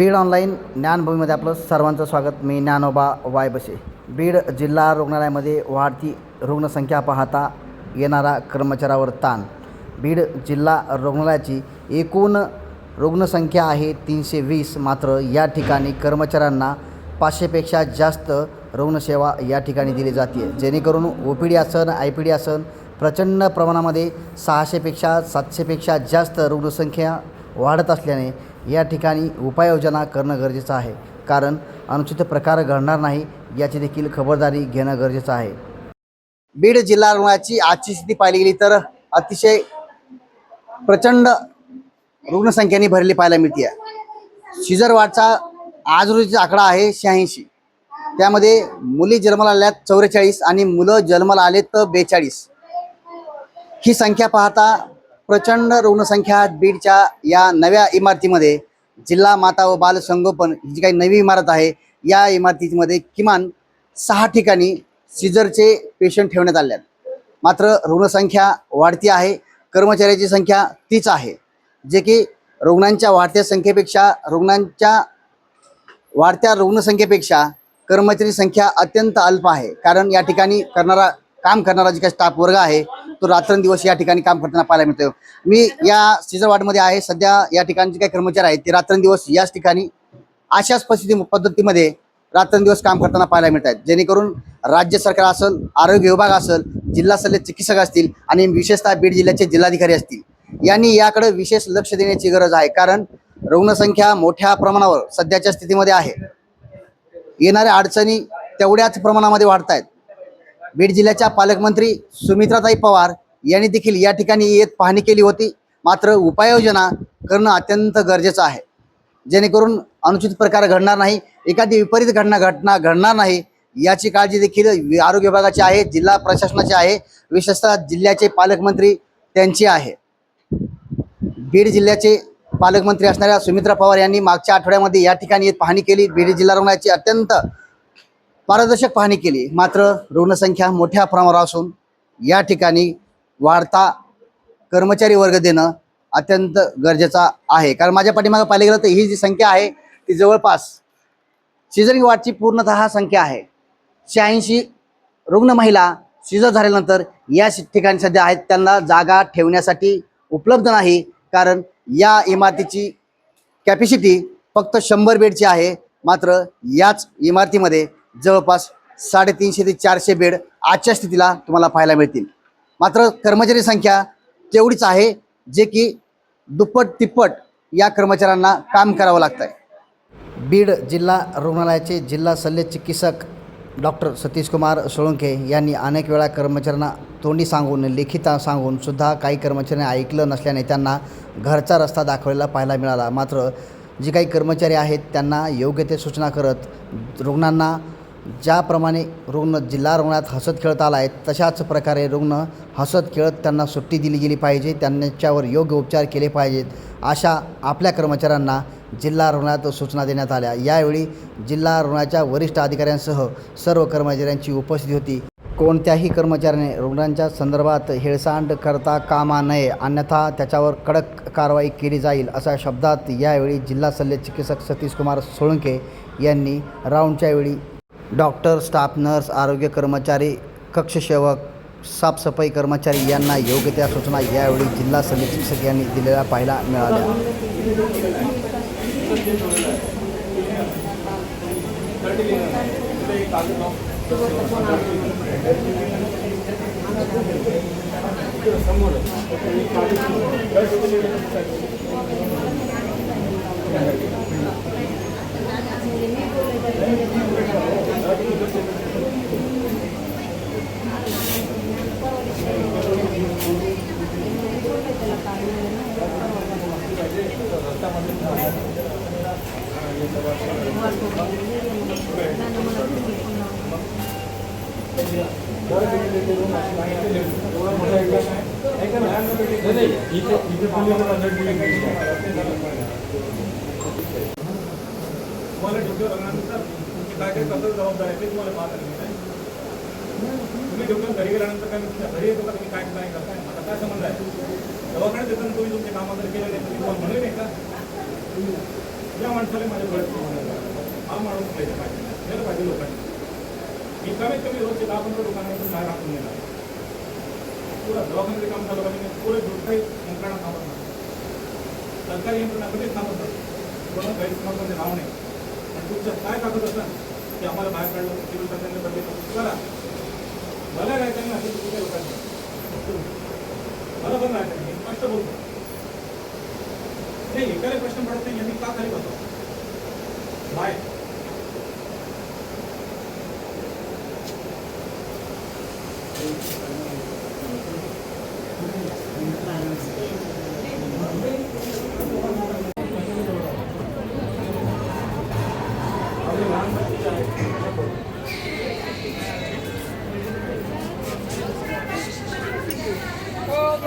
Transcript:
Beed online ज्ञानभूमीमध्ये आपलं सर्वांचं स्वागत. मी ज्ञानोबा वाय बसे. बीड जिल्हा रुग्णालयामध्ये वाढती रुग्णसंख्या पाहता येणारा कर्मचाऱ्यावर ताण. बीड जिल्हा रुग्णालयाची एकूण रुग्णसंख्या आहे 320, मात्र या ठिकाणी कर्मचाऱ्यांना 500पेक्षा जास्त रुग्णसेवा या ठिकाणी दिली जाते, जेणेकरून OPD असन, IPD असन प्रचंड प्रमाणामध्ये 600पेक्षा 700पेक्षा जास्त रुग्णसंख्या वाढत असल्याने या ठिकाणी उपाययोजना करणं गरजेचं आहे. कारण अनुचित प्रकार घडणार नाही याची देखील खबरदारी घेणं गरजेचं आहे. बीड जिल्हा रुग्णालयाची आजची स्थिती पाहिली गेली तर अतिशय प्रचंड रुग्णसंख्येने भरली पाहायला मिळते आहे. सीझर वार्डचा आज रोजीचा आकडा आहे 86. त्यामध्ये मुली जन्माला आल्यात 44 आणि मुलं जन्माला आलेत तर 42. ही संख्या पाहता प्रचंड रुग्णसंख्या बीडच्या या नव्या इमारतीमध्ये जिल्हा माता व बाल संगोपन ही जी काही नवी इमारत आहे, या इमारतीमध्ये किमान 6 ठिकाणी सीझरचे पेशंट ठेवण्यात आले आहेत. मात्र रुग्णसंख्या वाढती आहे, कर्मचाऱ्याची संख्या तीच आहे, जे की रुग्णांच्या वाढत्या रुग्णसंख्येपेक्षा कर्मचारी संख्या अत्यंत अल्प आहे. कारण या ठिकाणी काम करणारा जे काही स्टाफ वर्ग आहे तो रात्रंदिवस या ठिकाणी काम करताना पाहायला मिळतो. मी या सीझर वार्डमध्ये आहे. सध्या या ठिकाणी जे काही कर्मचारी आहेत ते रात्रंदिवस याच ठिकाणी अशाच पद्धतीमध्ये रात्रंदिवस काम करताना पाहायला मिळत आहेत, जेणेकरून राज्य सरकार असेल, आरोग्य विभाग असेल, जिल्हा शल्य चिकित्सक असतील आणि विशेषतः बीड जिल्ह्याचे जिल्हाधिकारी असतील, यांनी याकडे विशेष लक्ष देण्याची गरज आहे. कारण रुग्णसंख्या मोठ्या प्रमाणावर सध्याच्या स्थितीमध्ये आहे. येणाऱ्या अडचणी तेवढ्याच प्रमाणामध्ये वाढत आहेत. बीड जिल्ह्याच्या पालकमंत्री सुमित्राताई पवार यांनी देखील या ठिकाणी येत पाहणी केली होती. मात्र उपाययोजना करणं अत्यंत गरजेचं आहे, जेणेकरून अनुचित प्रकार घडणार नाही, एखादी विपरीत घटना घडणार नाही याची काळजी देखील आरोग्य विभागाची आहे, जिल्हा प्रशासनाची आहे, विशेषतः जिल्ह्याचे पालकमंत्री त्यांची आहे. बीड जिल्ह्याचे पालकमंत्री असणाऱ्या सुमित्रा पवार यांनी मागच्या आठवड्यामध्ये या ठिकाणी येत पाहणी केली. बीड जिल्हा रुग्णालयाची अत्यंत पारदर्शक पाहणी केली. मात्र रुग्णसंख्या मोठ्या प्रमाणावर असून या ठिकाणी वाढता कर्मचारी वर्ग देणं अत्यंत गरजेचं आहे. कारण माझ्या पाठीमागे पाहिलं गेलं तर ही जी संख्या आहे ती जवळपास सीझरिंग वार्डची पूर्णतः संख्या आहे. 86 रुग्ण महिला सीझर झाल्यानंतर या ठिकाणी सध्या आहेत, त्यांना जागा ठेवण्यासाठी उपलब्ध नाही. कारण या इमारतीची कॅपॅसिटी फक्त 100 बेडची आहे. मात्र याच इमारतीमध्ये जवळपास 350 ते 400 बेड आजच्या स्थितीला तुम्हाला पाहायला मिळतील. मात्र कर्मचारी संख्या तेवढीच आहे, जे की दुप्पट तिप्पट या कर्मचाऱ्यांना काम करावं लागतं आहे. बीड जिल्हा रुग्णालयाचे जिल्हा शल्य चिकित्सक डॉक्टर सतीश कुमार सोळंके यांनी अनेक वेळा कर्मचाऱ्यांना तोंडी सांगून, लिखित सांगून सुद्धा काही कर्मचाऱ्यांनी ऐकलं नसल्याने त्यांना घरचा रस्ता दाखवलेला पाहायला मिळाला. मात्र जे काही कर्मचारी आहेत त्यांना योग्य ते सूचना करत रुग्णांना ज्याप्रमाणे जिल्हा रुग्णालयात हसत खेळत आला आहे तशाच प्रकारे रुग्ण हसत खेळत त्यांना सुट्टी दिली गेली पाहिजे, त्यांच्यावर योग्य उपचार केले पाहिजेत, अशा आपल्या कर्मचाऱ्यांना जिल्हा रुग्णालयात सूचना देण्यात आल्या. यावेळी जिल्हा रुग्णालयाच्या वरिष्ठ अधिकाऱ्यांसह सर्व कर्मचाऱ्यांची उपस्थिती होती. कोणत्याही कर्मचाऱ्याने रुग्णांच्या संदर्भात हेळसांड करता कामा नये, अन्यथा त्याच्यावर कडक कारवाई केली जाईल, अशा शब्दात यावेळी जिल्हा शल्य चिकित्सक सतीश कुमार सोळंके यांनी राऊंडच्या वेळी डॉक्टर, स्टाफ नर्स, आरोग्य कर्मचारी, कक्षसेवक, साफसफाई कर्मचारी यांना योग्य त्या सूचना यावेळी जिल्हा शल्य चिकित्सक यांनी दिलेल्या पाहायला मिळाल्या. तुम्ही जेवण घरी गेल्यानंतर काय तुमच्या घरी येतो का, तुम्ही काय काय करताय, आता काय संबंध आहे? दवाखान्यात येताना तुम्ही तुमचे कामं जर केले नाही तुम्ही म्हणले नाही का? या माणसाला माझ्या डोळ्यात हा माणूस पाहिजे लोकांनी मी कमीत कमी रोजचे 10-15 दुकानातून बाहेर राखून गेला पुरा दवाखान्याचे काम झालं पाहिजे पुरे दुर्गाई यंत्रणा थांबत नाही सरकारी यंत्रणा कधीच थांबत नाही कोणा गैरसमजामध्ये नाव नाही आणि तुमच्या काय ताकद असतात की आम्हाला बाहेर काढलं सिव्हिल सर्जनने बदले करा मला राहायचं नाही असं तुमच्या लोकांनी मला पण राहायचं नाही स्पष्ट बोलतो नाही एकाला प्रश्न पडत नाही यांनी का खाली बसतो बाय Oh,